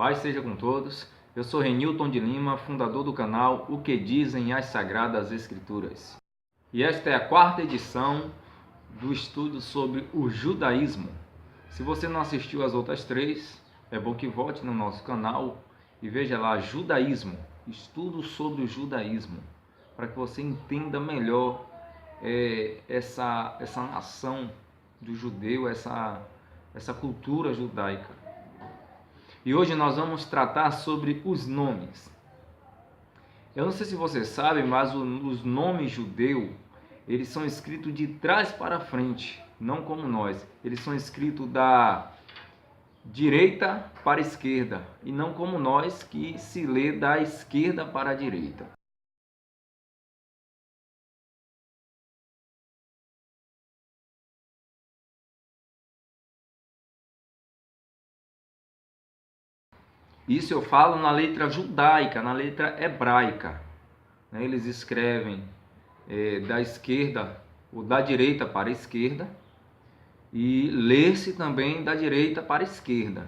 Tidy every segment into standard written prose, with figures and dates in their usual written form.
Paz seja com todos. Eu sou Renilton de Lima, fundador do canal O que Dizem as Sagradas Escrituras. E esta é a quarta edição do estudo sobre o judaísmo. Se você não assistiu às outras três, é bom que volte no nosso canal e veja lá judaísmo, estudo sobre o judaísmo, para que você entenda melhor essa nação do judeu, essa cultura judaica. E hoje nós vamos tratar sobre os nomes. Eu não sei se vocês sabem, mas os nomes judeus, eles são escritos de trás para frente, não como nós. Eles são escritos da direita para a esquerda, e não como nós, que se lê da esquerda para a direita. Isso eu falo na letra judaica, na letra hebraica. Eles escrevem da esquerda ou da direita para a esquerda e lê-se também da direita para a esquerda,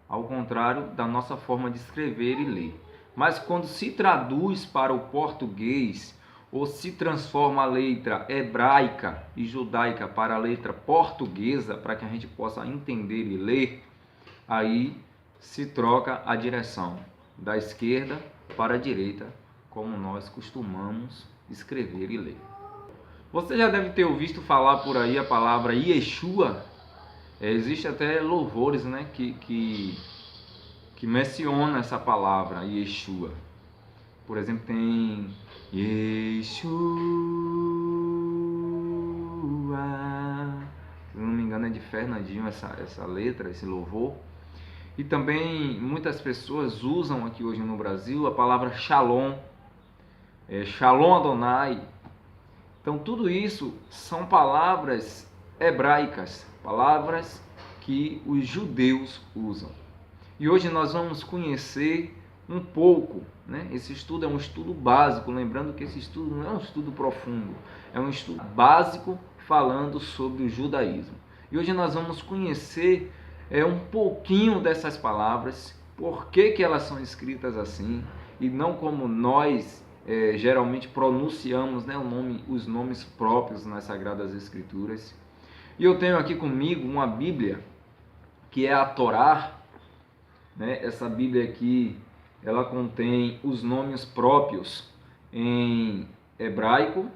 ao contrário da nossa forma de escrever e ler. Mas quando se traduz para o português ou se transforma a letra hebraica e judaica para a letra portuguesa, para que a gente possa entender e ler, aí se troca a direção da esquerda para a direita, como nós costumamos escrever e ler. Você já deve ter ouvido falar por aí a palavra Yeshua. Existe até louvores, que menciona essa palavra Yeshua. Por exemplo, tem Yeshua, se não me engano é de Fernandinho essa letra, esse louvor. E também muitas pessoas usam aqui hoje no Brasil a palavra Shalom, Shalom Adonai. Então tudo isso são palavras hebraicas, palavras que os judeus usam. E hoje nós vamos conhecer um pouco, Esse estudo é um estudo básico, lembrando que esse estudo não é um estudo profundo, é um estudo básico falando sobre o judaísmo. E hoje nós vamos conhecer um pouquinho dessas palavras, por que elas são escritas assim, e não como nós geralmente pronunciamos os nomes próprios nas Sagradas Escrituras. E eu tenho aqui comigo uma Bíblia, que é a Torá. Essa Bíblia aqui, ela contém os nomes próprios em hebraico,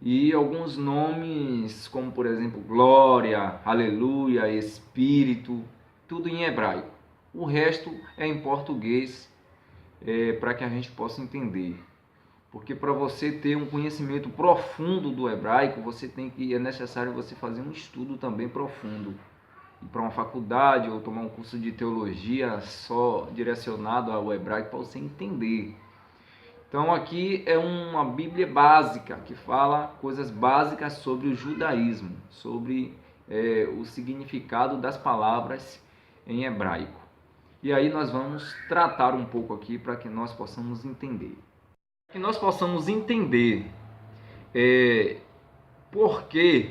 e alguns nomes, como por exemplo, glória, aleluia, espírito, tudo em hebraico. O resto é em português, para que a gente possa entender. Porque para você ter um conhecimento profundo do hebraico, é necessário você fazer um estudo também profundo. Ir para uma faculdade ou tomar um curso de teologia só direcionado ao hebraico para você entender. Então aqui é uma Bíblia básica, que fala coisas básicas sobre o judaísmo, sobre o significado das palavras em hebraico. E aí nós vamos tratar um pouco aqui para que nós possamos entender. Que nós possamos entender por que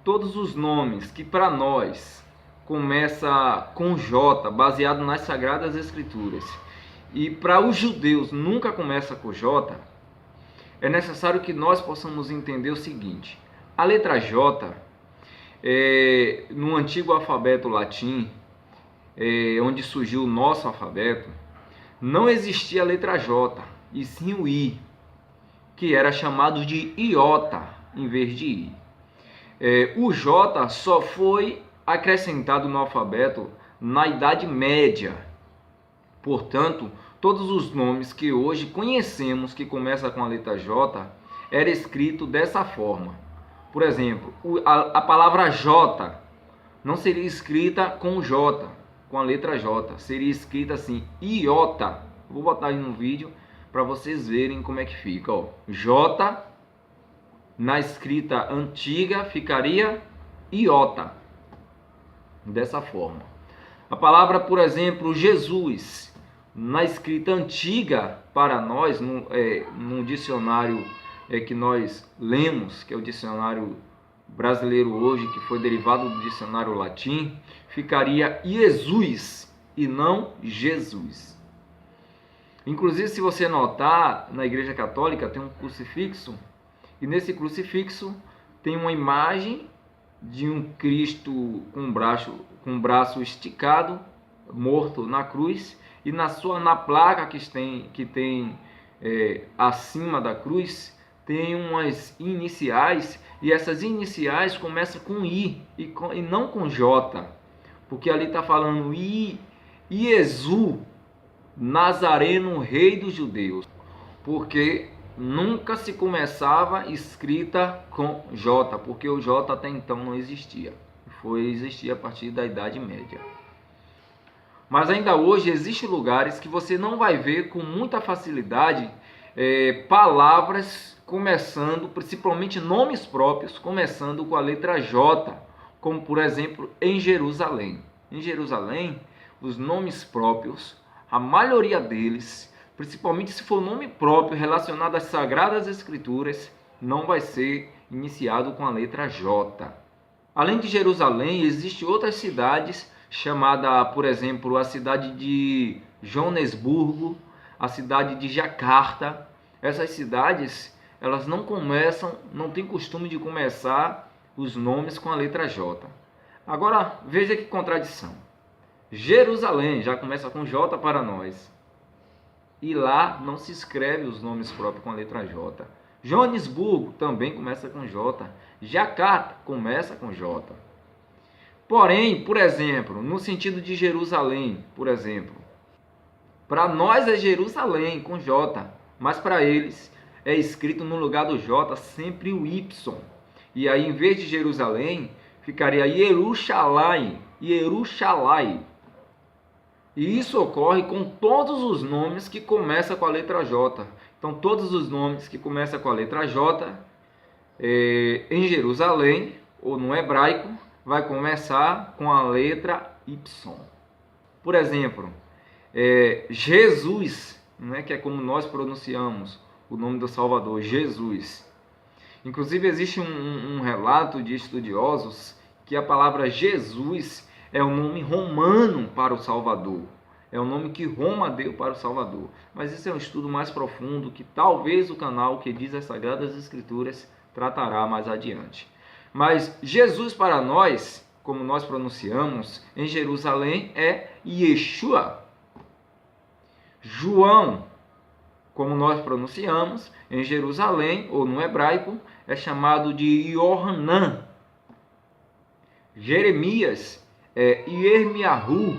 todos os nomes que para nós começa com J, baseado nas Sagradas Escrituras, e para os judeus nunca começa com J, é necessário que nós possamos entender o seguinte: a letra J, no antigo alfabeto latim, onde surgiu o nosso alfabeto, não existia a letra J, e sim o I, que era chamado de iota em vez de I. O J só foi acrescentado no alfabeto na Idade Média. Portanto, todos os nomes que hoje conhecemos que começam com a letra J era escrito dessa forma. Por exemplo, a palavra J não seria escrita com J, com a letra J, seria escrita assim, iota. Vou botar aí no vídeo para vocês verem como é que fica. J na escrita antiga ficaria iota, dessa forma. A palavra, por exemplo, Jesus, na escrita antiga para nós, no dicionário que nós lemos, que é o dicionário brasileiro hoje, que foi derivado do dicionário latim, ficaria Jesus, e não Jesus. Inclusive, se você notar, na Igreja Católica tem um crucifixo, e nesse crucifixo tem uma imagem de um Cristo com um braço esticado, morto na cruz, e na placa que tem acima da cruz, tem umas iniciais, e essas iniciais começam com I e não com J, porque ali está falando Iesu, Nazareno, Rei dos Judeus, porque nunca se começava escrita com J, porque o J até então não existia, existia a partir da Idade Média. Mas ainda hoje existem lugares que você não vai ver com muita facilidade palavras começando, principalmente nomes próprios, começando com a letra J, como por exemplo em Jerusalém. Em Jerusalém, os nomes próprios, a maioria deles, principalmente se for nome próprio relacionado às Sagradas Escrituras, não vai ser iniciado com a letra J. Além de Jerusalém, existem outras cidades, chamada, por exemplo, a cidade de Joanesburgo, a cidade de Jacarta. Essas cidades, elas não têm costume de começar os nomes com a letra J. Agora, veja que contradição. Jerusalém já começa com J para nós. E lá não se escreve os nomes próprios com a letra J. Joanesburgo também começa com J. Jacarta começa com J. Porém, por exemplo, no sentido de Jerusalém, por exemplo, para nós é Jerusalém com J, mas para eles é escrito no lugar do J sempre o Y. E aí, em vez de Jerusalém, ficaria Yerushalayim, Yerushalai. E isso ocorre com todos os nomes que começam com a letra J. Então, todos os nomes que começam com a letra J, em Jerusalém, ou no hebraico, vai começar com a letra Y. Por exemplo, Jesus, né, que é como nós pronunciamos o nome do Salvador, Jesus. Inclusive, existe um relato de estudiosos que a palavra Jesus é o nome romano para o Salvador. É o nome que Roma deu para o Salvador. Mas isso é um estudo mais profundo que talvez o canal que diz as Sagradas Escrituras tratará mais adiante. Mas Jesus para nós, como nós pronunciamos, em Jerusalém é Yeshua. João, como nós pronunciamos, em Jerusalém, ou no hebraico, é chamado de Yohanan. Jeremias é Yermiahu.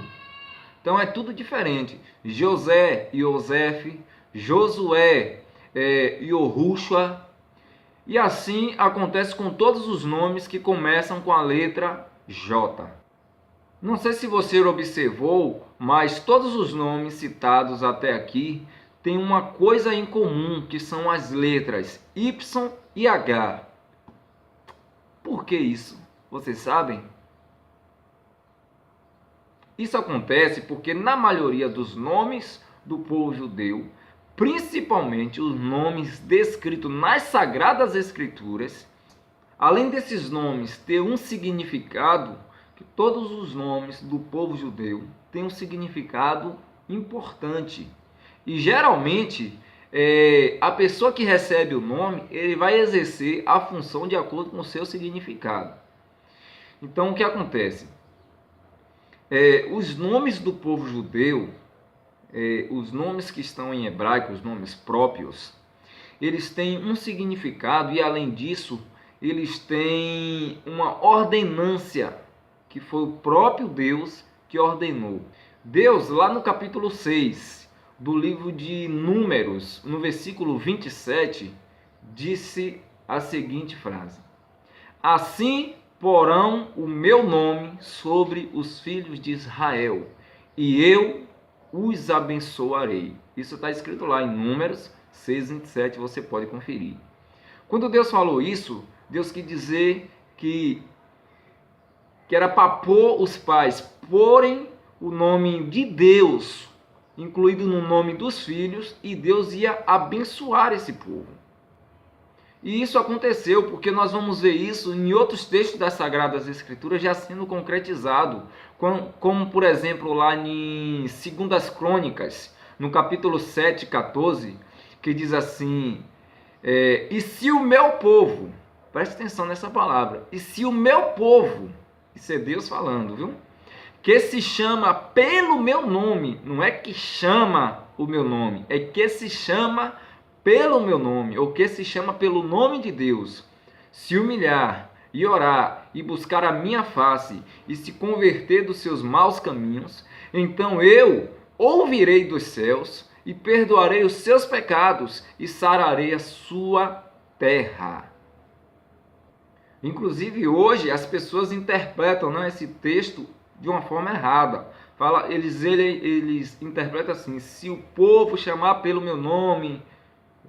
Então é tudo diferente. José, Yosef, Josué, Yohushua. E assim acontece com todos os nomes que começam com a letra J. Não sei se você observou, mas todos os nomes citados até aqui têm uma coisa em comum, que são as letras Y e H. Por que isso? Vocês sabem? Isso acontece porque na maioria dos nomes do povo judeu, principalmente os nomes descritos nas Sagradas Escrituras, além desses nomes ter um significado, que todos os nomes do povo judeu têm um significado importante. E geralmente, a pessoa que recebe o nome, ele vai exercer a função de acordo com o seu significado. Então, o que acontece? Os nomes do povo judeu, os nomes que estão em hebraico, os nomes próprios, eles têm um significado e, além disso, eles têm uma ordenância, que foi o próprio Deus que ordenou. Deus, lá no capítulo 6 do livro de Números, no versículo 27, disse a seguinte frase: assim porão o meu nome sobre os filhos de Israel, e eu os abençoarei. Isso está escrito lá em Números 6, 27, você pode conferir. Quando Deus falou isso, Deus quis dizer que era para pôr os pais porem o nome de Deus incluído no nome dos filhos, e Deus ia abençoar esse povo. E isso aconteceu porque nós vamos ver isso em outros textos das Sagradas Escrituras já sendo concretizado, como por exemplo lá em 2 Crônicas, no capítulo 7, 14, que diz assim, e se o meu povo, preste atenção nessa palavra, e se o meu povo, isso é Deus falando, viu? Que se chama pelo meu nome, não é que chama o meu nome, é que se chama pelo meu nome, ou que se chama pelo nome de Deus, se humilhar e orar e buscar a minha face e se converter dos seus maus caminhos, então eu ouvirei dos céus e perdoarei os seus pecados e sararei a sua terra. Inclusive hoje as pessoas interpretam esse texto de uma forma errada. Eles interpretam assim, se o povo chamar pelo meu nome,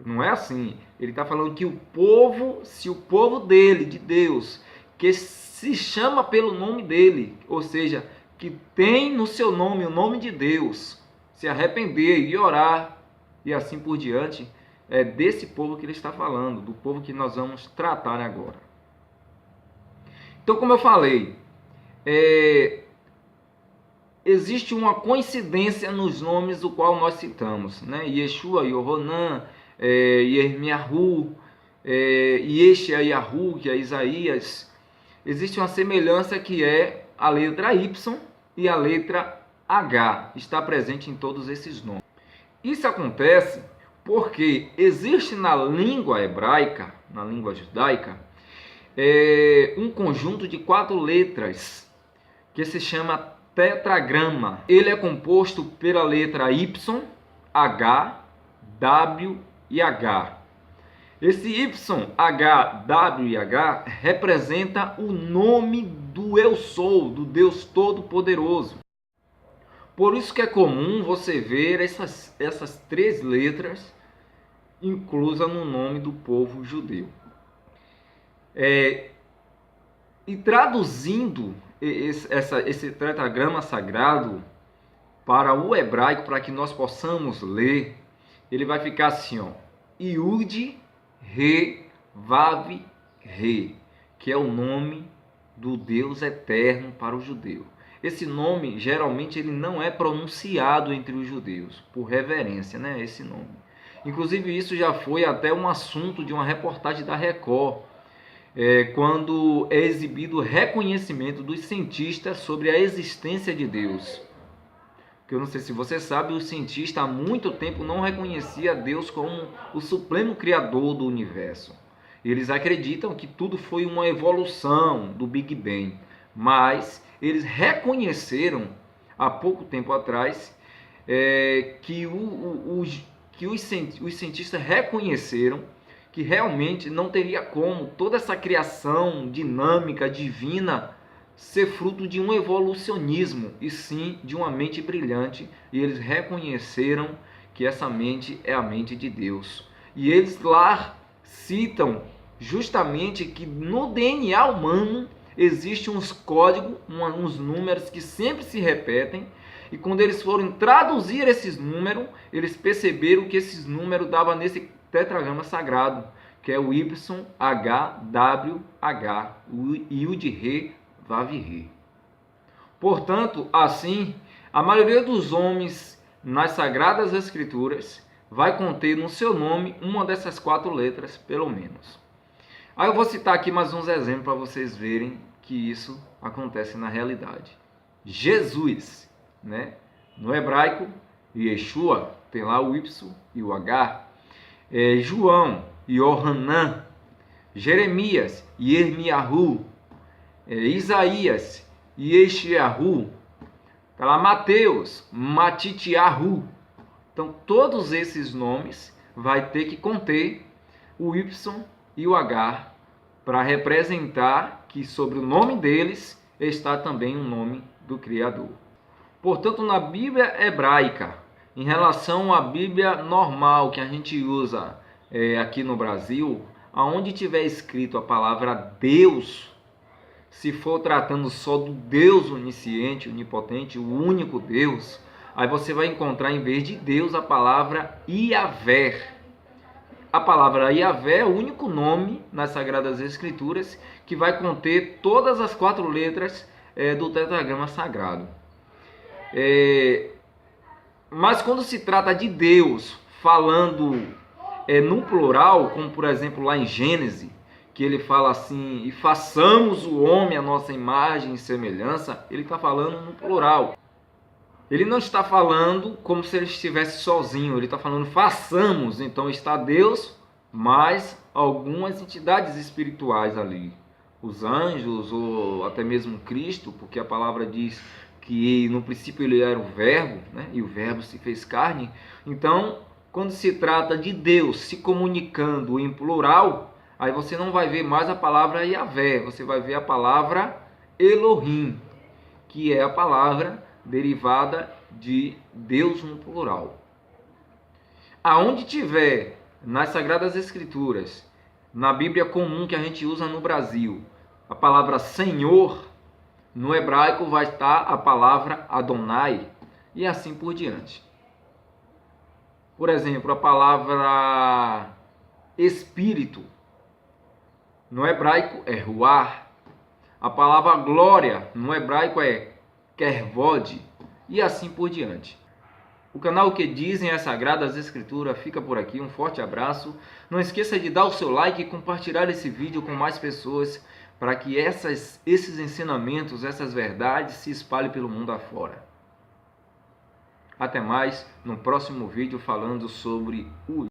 não é assim. Ele está falando que o povo, se o povo dele, de Deus, que se chama pelo nome dele, ou seja, que tem no seu nome o nome de Deus, se arrepender e orar e assim por diante, é desse povo que ele está falando, do povo que nós vamos tratar agora. Então, como eu falei, existe uma coincidência nos nomes do qual nós citamos, né? Yeshua, Yohanan, Yirmiyahu, Yeshayahu, que é Isaías. Existe uma semelhança que é a letra Y e a letra H, está presente em todos esses nomes. Isso acontece porque existe na língua hebraica, na língua judaica, um conjunto de 4 letras que se chama tetragrama. Ele é composto pela letra Y, H, W e H. Esse Y, H, W e H representa o nome do Eu Sou, do Deus Todo-Poderoso. Por isso que é comum você ver essas 3 letras inclusas no nome do povo judeu. E traduzindo esse tetragrama sagrado para o hebraico, para que nós possamos ler, ele vai ficar assim, ó, Yud, Re, Vav, Re, que é o nome do Deus eterno para o judeu. Esse nome, geralmente, ele não é pronunciado entre os judeus, por reverência, né? Esse nome. Inclusive, isso já foi até um assunto de uma reportagem da Record, quando é exibido o reconhecimento dos cientistas sobre a existência de Deus. Porque eu não sei se você sabe, o cientista há muito tempo não reconhecia Deus como o supremo criador do universo. Eles acreditam que tudo foi uma evolução do Big Bang, mas eles reconheceram há pouco tempo atrás que os cientistas reconheceram que realmente não teria como toda essa criação dinâmica, divina, ser fruto de um evolucionismo, e sim de uma mente brilhante, e eles reconheceram que essa mente é a mente de Deus. E eles lá citam justamente que no DNA humano existem uns códigos, uns números que sempre se repetem, e quando eles foram traduzir esses números, eles perceberam que esses números davam nesse tetragrama sagrado, que é o YHWH, o Yud, Re, Vav, Re. Portanto, assim, a maioria dos nomes nas Sagradas Escrituras vai conter no seu nome uma dessas 4 letras, pelo menos. Aí eu vou citar aqui mais uns exemplos para vocês verem que isso acontece na realidade. Jesus, né? No hebraico, Yeshua, tem lá o Y e o H. João, Yohanan. Jeremias, Yirmiyahu. Isaías, Yeshayahu. Tá lá Mateus, Matitiahu. Então todos esses nomes vai ter que conter o Y e o H para representar que sobre o nome deles está também o nome do Criador. Portanto, na Bíblia hebraica, em relação à Bíblia normal que a gente usa aqui no Brasil, aonde tiver escrito a palavra Deus, se for tratando só do Deus onisciente, onipotente, o único Deus, aí você vai encontrar em vez de Deus a palavra Yahvé. a palavra Yahvé é o único nome nas Sagradas Escrituras que vai conter todas as 4 letras do tetragrama sagrado. Mas quando se trata de Deus falando no plural, como por exemplo lá em Gênesis, que ele fala assim, e façamos o homem à nossa imagem e semelhança, ele está falando no plural. Ele não está falando como se ele estivesse sozinho, ele está falando façamos, então está Deus, mais algumas entidades espirituais ali. Os anjos, ou até mesmo Cristo, porque a palavra diz que no princípio ele era o verbo, né? E o verbo se fez carne. Então, quando se trata de Deus se comunicando em plural, aí você não vai ver mais a palavra Yahvé, você vai ver a palavra Elohim, que é a palavra derivada de Deus no plural. Aonde tiver nas Sagradas Escrituras, na Bíblia comum que a gente usa no Brasil, a palavra Senhor, no hebraico vai estar a palavra Adonai e assim por diante. Por exemplo, a palavra Espírito, no hebraico é Ruach. A palavra glória, no hebraico é Kervod e assim por diante. O canal Que Dizem as Sagradas Escrituras fica por aqui. Um forte abraço. Não esqueça de dar o seu like e compartilhar esse vídeo com mais pessoas para que esses ensinamentos, essas verdades se espalhem pelo mundo afora. Até mais no próximo vídeo falando sobre o